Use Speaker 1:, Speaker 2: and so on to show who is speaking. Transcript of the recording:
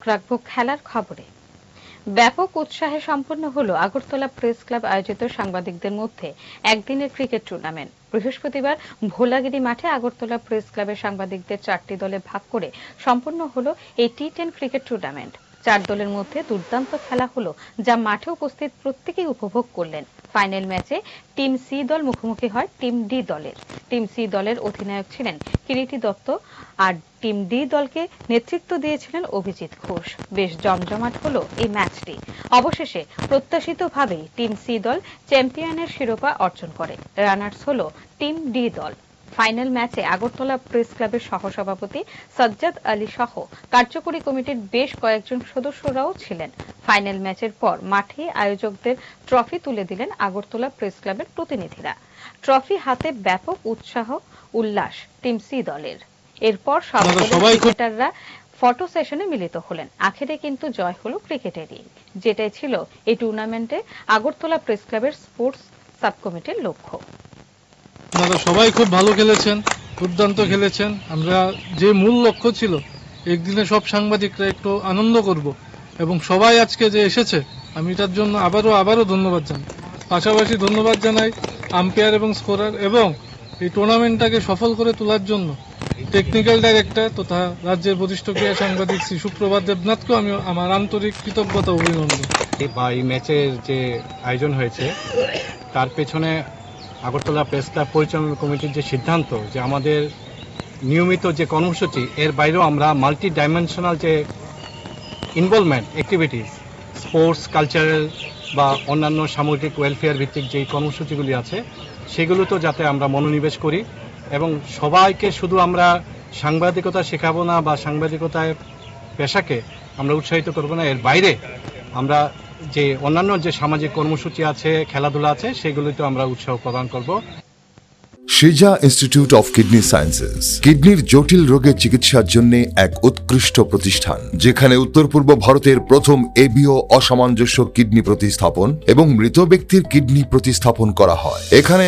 Speaker 1: রাখবো খেলার খবরে। ব্যাপক উৎসাহে সম্পন্ন হলো আগরতলা প্রেস ক্লাব আয়োজিত সাংবাদিকদের মধ্যে একদিনের ক্রিকেট টুর্নামেন্ট। বৃহস্পতিবার ভোলাগিরি মাঠে আগরতলা প্রেস ক্লাবের সাংবাদিকদের 4টি দলে ভাগ করে সম্পন্ন হলো এই টি10 ক্রিকেট টুর্নামেন্ট। 4 দলের মধ্যে দুর্দান্ত খেলা হলো, যা মাঠে উপস্থিত প্রত্যেকেই উপভোগ করলেন। ফাইনাল ম্যাচে টিম সি দল মুখোমুখি হয় টিম ডি দলের। টিম সি দলের অধিনায়ক ছিলেন কিরীটি দত্ত, আর টিম ডি দলকে নেতৃত্ব দিয়েছিলেন অভিজিৎ ঘোষ। বেশ জমজমাট হলো এই ম্যাচটি। অবশেষে প্রত্যাশিতভাবেই টিম সি দল চ্যাম্পিয়নের শিরোপা অর্জন করে। রানার্স হলো টিম ডি দল। ফাইনাল ম্যাচে আগরতলা প্রেস ক্লাবের সহসভাপতি সাজ্জাদ আলী সহ কার্যকরী কমিটির বেশ কয়েকজন সদস্যরাও ছিলেন। ফাইনাল ম্যাচের পর মাঠে আয়োজকদের ট্রফি তুলে দিলেন আগরতলা প্রেস ক্লাবের প্রতিনিধিরা। ট্রফি হাতে ব্যাপক উৎসাহ উল্লাস টিম সি দলের। এরপর সব ক্রিকেটাররা ফটো সেশনে মিলিত হলেন। আখেরে কিন্তু জয় হলো ক্রিকেটেরই, যেটাই ছিল এই টুর্নামেন্টে আগরতলা প্রেস ক্লাবের স্পোর্টস সাব কমিটির লক্ষ্য।
Speaker 2: আপনারা সবাই খুব ভালো খেলেছেন, দুর্দান্ত খেলেছেন। আমরা যে মূল লক্ষ্য ছিল একদিনে সব সাংবাদিকরা একটু আনন্দ করব, এবং সবাই আজকে যে এসেছে আমি এটার জন্য আবারও ধন্যবাদ জানাই। পাশাপাশি ধন্যবাদ জানাই আম্পায়ার এবং স্কোরার, এবং এই টুর্নামেন্টটাকে সফল করে তোলার জন্য টেকনিক্যাল ডাইরেক্টর তথা রাজ্যের বরিষ্ঠ ক্রীড়া সাংবাদিক শ্রী সুপ্রভাত দেবনাথকেও আমি আমার আন্তরিক কৃতজ্ঞতা অভিনন্দন।
Speaker 3: এই ম্যাচের যে আয়োজন হয়েছে তার পেছনে আগরতলা প্রেস ক্লাব পরিচালনা কমিটির যে সিদ্ধান্ত, যে আমাদের নিয়মিত যে কর্মসূচি এর বাইরেও আমরা মাল্টি ডাইমেনশনাল যে ইনভলভমেন্ট অ্যাক্টিভিটিস, স্পোর্টস, কালচারাল বা অন্যান্য সামগ্রিক ওয়েলফেয়ার ভিত্তিক যে কর্মসূচিগুলি আছে সেগুলোতেও যাতে আমরা মনোনিবেশ করি, এবং সবাইকে শুধু আমরা সাংবাদিকতা শেখাবো না বা সাংবাদিকতায় পেশাকে আমরা উৎসাহিত করবো না, এর বাইরে আমরা যে অন্যান্য যে সামাজিক কর্মসূচি আছে, খেলাধুলা আছে, সেগুলিতে আমরা উৎসাহ প্রদান করব।
Speaker 4: সিজা ইনস্টিটিউট অফ কিডনি সায়েন্সেস কিডনির জটিল রোগের চিকিৎসার জন্য এক উৎকৃষ্ট প্রতিষ্ঠান, যেখানে উত্তর পূর্ব ভারতের প্রথম এবিও অসামঞ্জস্য কিডনি প্রতিস্থাপন এবং মৃত ব্যক্তির কিডনি প্রতিস্থাপন করা হয়। এখানে